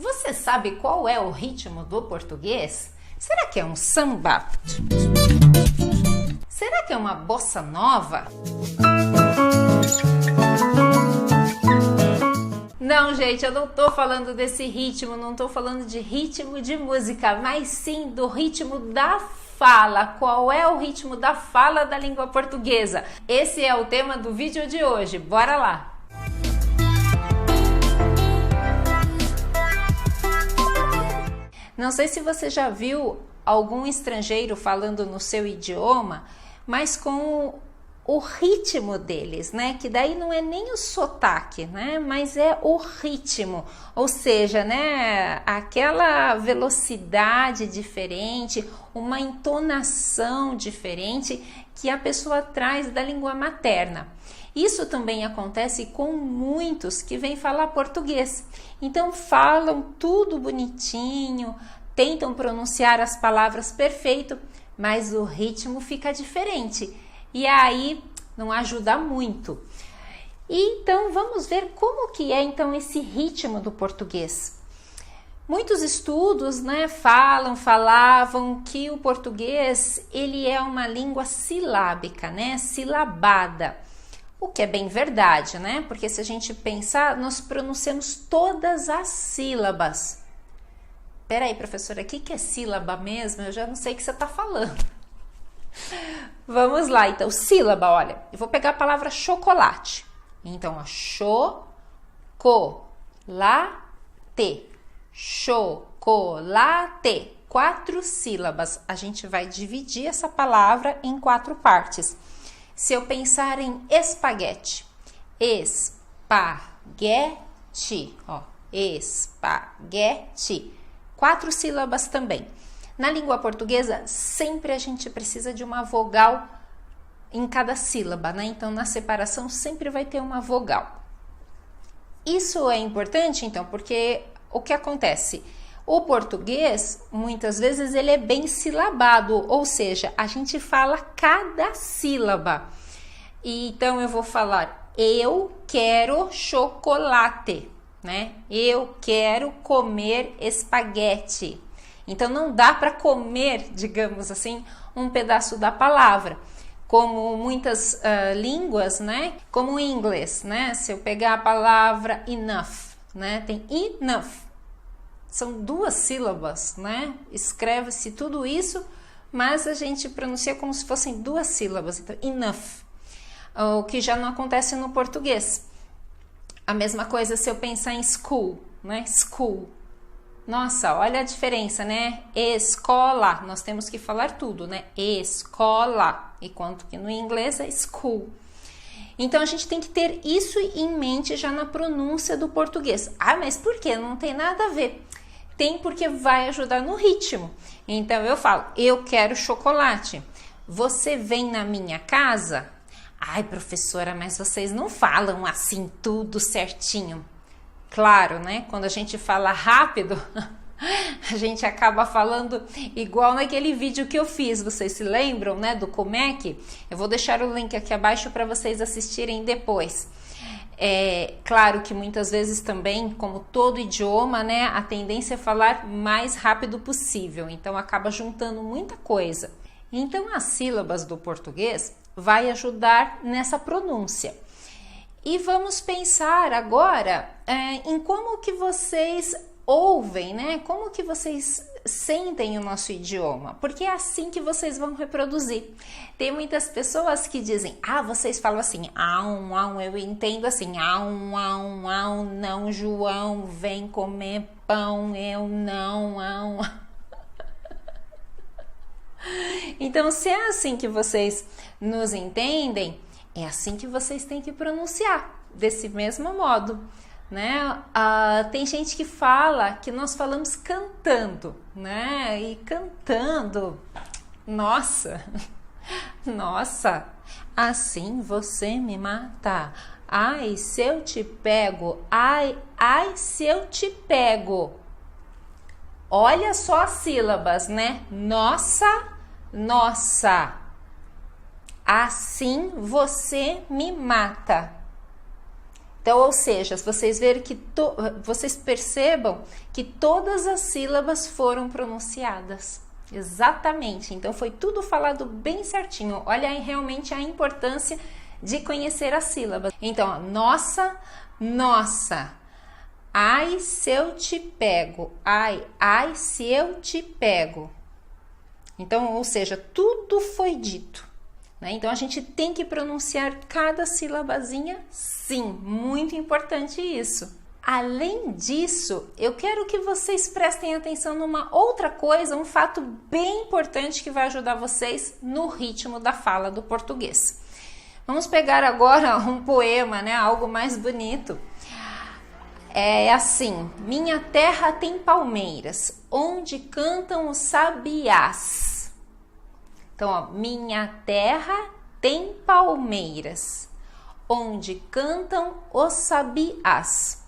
Você sabe qual é o ritmo do português? Será que é um samba? Será que é uma bossa nova? Não, gente, eu não tô falando desse ritmo, não tô falando de ritmo de música, mas sim do ritmo da fala. Qual é o ritmo da fala da língua portuguesa? Esse é o tema do vídeo de hoje. Bora lá! Não sei se você já viu algum estrangeiro falando no seu idioma, mas com o ritmo deles, né? Que daí não é nem o sotaque, né? Mas é o ritmo, ou seja, né? Aquela velocidade diferente, uma entonação diferente que a pessoa traz da língua materna. Isso também acontece com muitos que vêm falar português. Então falam tudo bonitinho, tentam pronunciar as palavras perfeito, mas o ritmo fica diferente. E aí não ajuda muito. E então vamos ver como que é então esse ritmo do português. Muitos estudos, né, falavam que o português ele é uma língua silábica, né, silabada. O que é bem verdade, né? Porque se a gente pensar, nós pronunciamos todas as sílabas. Peraí, professora, o que é sílaba mesmo? Eu já não sei o que você está falando. Vamos lá, então, sílaba, olha, eu vou pegar a palavra chocolate. Então, ó, chocolate, 4 sílabas. A gente vai dividir essa palavra em 4 partes. Se eu pensar em espaguete, ó, espaguete, 4 sílabas também. Na língua portuguesa, sempre a gente precisa de uma vogal em cada sílaba, né? Então, na separação, sempre vai ter uma vogal. Isso é importante, então, porque o que acontece? O português, muitas vezes, ele é bem silabado, ou seja, a gente fala cada sílaba. E, então, eu vou falar, eu quero chocolate, né? Eu quero comer espaguete. Então, não dá para comer, digamos assim, um pedaço da palavra. Como muitas línguas, né? Como o inglês, né? Se eu pegar a palavra enough, né? Tem enough. São 2 sílabas, né? Escreve-se tudo isso, mas a gente pronuncia como se fossem 2 sílabas. Então, enough. O que já não acontece no português. A mesma coisa se eu pensar em school, né? School. Nossa, olha a diferença, né? Escola, nós temos que falar tudo, né? Escola, enquanto que no inglês é school. Então, a gente tem que ter isso em mente já na pronúncia do português. Ah, mas por quê? Não tem nada a ver. Tem porque vai ajudar no ritmo. Então, eu falo, eu quero chocolate. Você vem na minha casa? Ai, professora, mas vocês não falam assim tudo certinho. Claro, né? Quando a gente fala rápido, a gente acaba falando igual naquele vídeo que eu fiz. Vocês se lembram, né? Do como é que? Eu vou deixar o link aqui abaixo para vocês assistirem depois. É claro que muitas vezes também, como todo idioma, né? A tendência é falar mais rápido possível. Então, acaba juntando muita coisa. Então, as sílabas do português vai ajudar nessa pronúncia. E vamos pensar agora em como que vocês ouvem, né? Como que vocês sentem o nosso idioma, porque é assim que vocês vão reproduzir. Tem muitas pessoas que dizem, vocês falam assim, eu entendo assim, não, João, vem comer pão, eu não, Então, se é assim que vocês nos entendem, é assim que vocês têm que pronunciar, desse mesmo modo, né? Tem gente que fala que nós falamos cantando, né? E cantando, nossa, assim você me mata. Ai, se eu te pego, ai, se eu te pego. Olha só as sílabas, né? Nossa. Assim você me mata. Então, ou seja, vocês percebam que todas as sílabas foram pronunciadas. Exatamente. Então, foi tudo falado bem certinho. Olha aí realmente a importância de conhecer as sílabas. Então, ó, nossa, nossa. Ai, se eu te pego. Ai, ai, se eu te pego. Então, ou seja, tudo foi dito, né? Então, a gente tem que pronunciar cada sílabazinha, sim, muito importante isso. Além disso, eu quero que vocês prestem atenção numa outra coisa, um fato bem importante que vai ajudar vocês no ritmo da fala do português. Vamos pegar agora um poema, né? Algo mais bonito. É assim: minha terra tem palmeiras, onde cantam os sabiás. Então, ó, minha terra tem palmeiras, onde cantam os sabiás.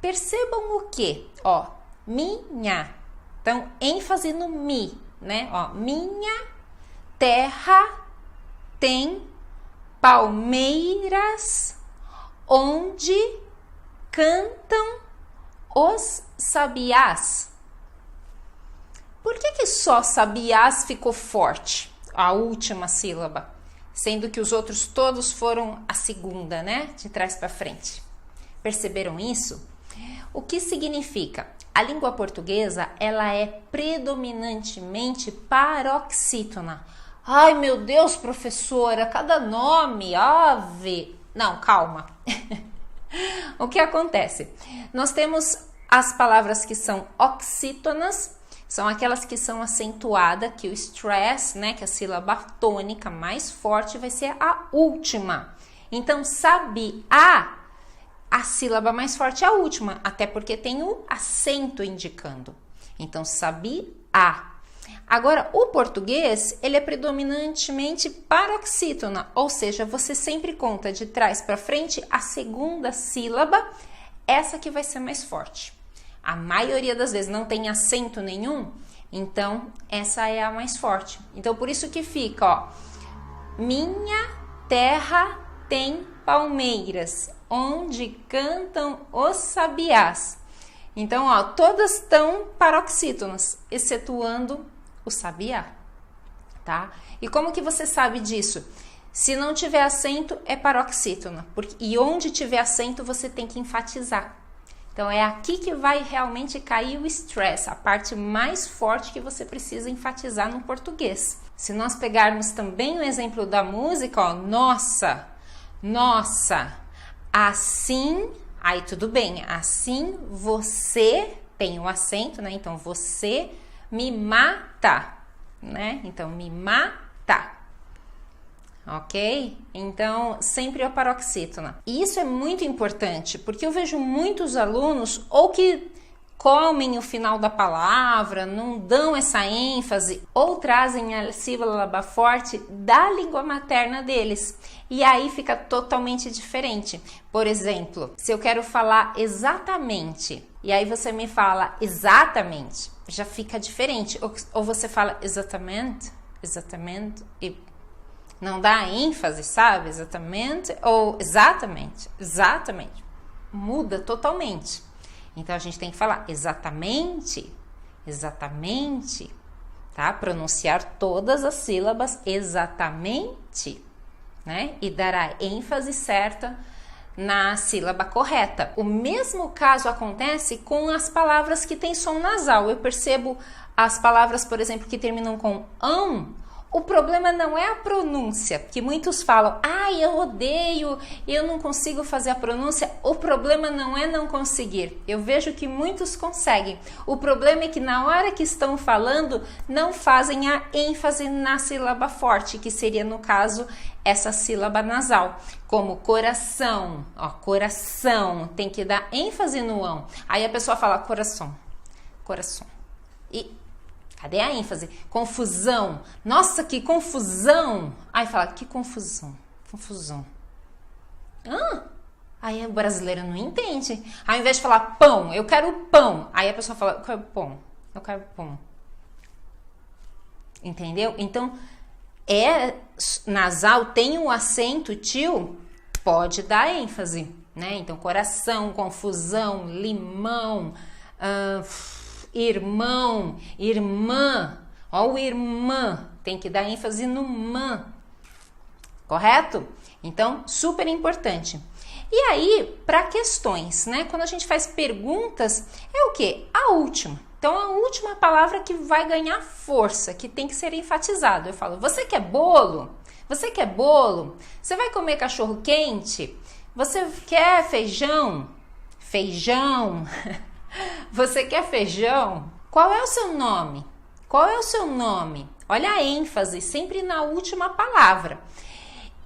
Percebam o que? Ó, minha. Então, ênfase no mi, né? Ó, minha terra tem palmeiras, onde cantam os sabiás. Por que só sabiás ficou forte, a última sílaba, sendo que os outros todos foram a segunda, né? De trás para frente. Perceberam isso? O que significa? A língua portuguesa, ela é predominantemente paroxítona. Ai, meu Deus, professora, cada nome, ave... Não, calma. O que acontece? Nós temos as palavras que são oxítonas, são aquelas que são acentuadas, que o stress, né, que a sílaba tônica mais forte vai ser a última. Então, sabiá, a sílaba mais forte é a última, até porque tem o acento indicando. Então, sabiá. Agora, o português, ele é predominantemente paroxítona, ou seja, você sempre conta de trás para frente a segunda sílaba, essa que vai ser mais forte. A maioria das vezes não tem acento nenhum, então essa é a mais forte. Então, por isso que fica, ó, minha terra tem palmeiras, onde cantam os sabiás. Então, ó, todas estão paroxítonas, excetuando o sabiá, tá? E como que você sabe disso? Se não tiver acento, é paroxítona, e onde tiver acento, você tem que enfatizar. Então, é aqui que vai realmente cair o stress, a parte mais forte que você precisa enfatizar no português. Se nós pegarmos também o exemplo da música, ó, nossa, nossa, assim, aí tudo bem, assim você tem o acento, né? Então, você me mata, né? Então, me mata. Ok? Então, sempre a paroxítona. E isso é muito importante, porque eu vejo muitos alunos ou que comem o final da palavra, não dão essa ênfase, ou trazem a sílaba forte da língua materna deles. E aí fica totalmente diferente. Por exemplo, se eu quero falar exatamente, e aí você me fala exatamente, já fica diferente. Ou você fala exatamente, exatamente, e não dá ênfase, sabe? Exatamente, ou exatamente, exatamente. Muda totalmente. Então, a gente tem que falar exatamente, exatamente, tá? Pronunciar todas as sílabas exatamente, né? E dar a ênfase certa na sílaba correta. O mesmo caso acontece com as palavras que têm som nasal. Eu percebo as palavras, por exemplo, que terminam com ão. O problema não é a pronúncia, que muitos falam, eu odeio, eu não consigo fazer a pronúncia. O problema não é não conseguir. Eu vejo que muitos conseguem. O problema é que na hora que estão falando, não fazem a ênfase na sílaba forte, que seria, no caso, essa sílaba nasal. Como coração, ó, coração, tem que dar ênfase no ão. Aí a pessoa fala coração, coração. E cadê a ênfase? Confusão. Nossa, que confusão. Aí fala, que confusão. Confusão. Aí o brasileiro não entende. Ao invés de falar pão, eu quero pão. Aí a pessoa fala, eu quero pão. Eu quero pão. Entendeu? Então, nasal, tem um acento, tio, pode dar ênfase, né? Então, coração, confusão, limão, irmão, irmã. Ó, o irmã tem que dar ênfase no mã, correto? Então, super importante. E aí, para questões, né? Quando a gente faz perguntas, é o quê? A última. Então, a última palavra que vai ganhar força, que tem que ser enfatizado. Eu falo, você quer bolo? Você quer bolo? Você vai comer cachorro quente? Você quer feijão? Feijão? Você quer feijão? Qual é o seu nome? Qual é o seu nome? Olha a ênfase, sempre na última palavra.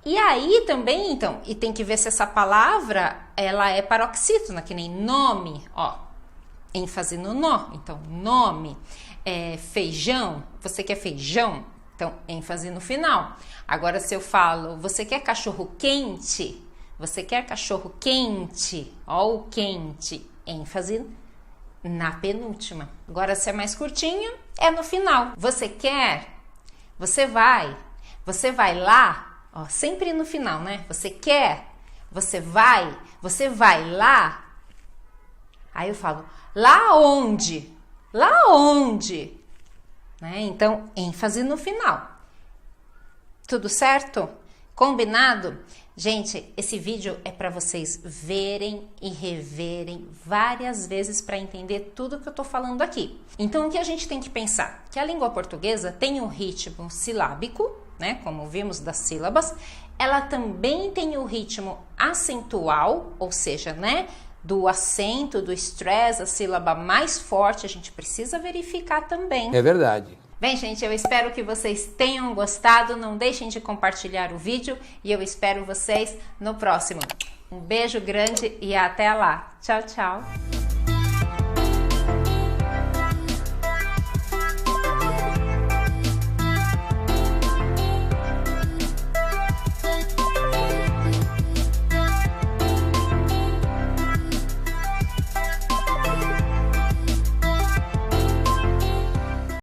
E aí também, então, e tem que ver se essa palavra, ela é paroxítona, que nem nome, ó, ênfase no nó, então, nome, feijão, você quer feijão? Então, ênfase no final. Agora, se eu falo, você quer cachorro quente? Você quer cachorro quente? Ó, o quente, ênfase na penúltima. Agora, se é mais curtinho, é no final. Você quer? Você vai lá? Ó, sempre no final, né? Você quer? Você vai lá? Aí eu falo, lá onde? Lá onde? Né? Então, ênfase no final. Tudo certo? Combinado? Gente, esse vídeo é para vocês verem e reverem várias vezes para entender tudo que eu tô falando aqui. Então, o que a gente tem que pensar? Que a língua portuguesa tem um ritmo silábico, né? Como vimos das sílabas, ela também tem o ritmo acentual, ou seja, né? Do acento, do stress, a sílaba mais forte, a gente precisa verificar também. É verdade. Bem, gente, eu espero que vocês tenham gostado. Não deixem de compartilhar o vídeo e eu espero vocês no próximo. Um beijo grande e até lá. Tchau, tchau.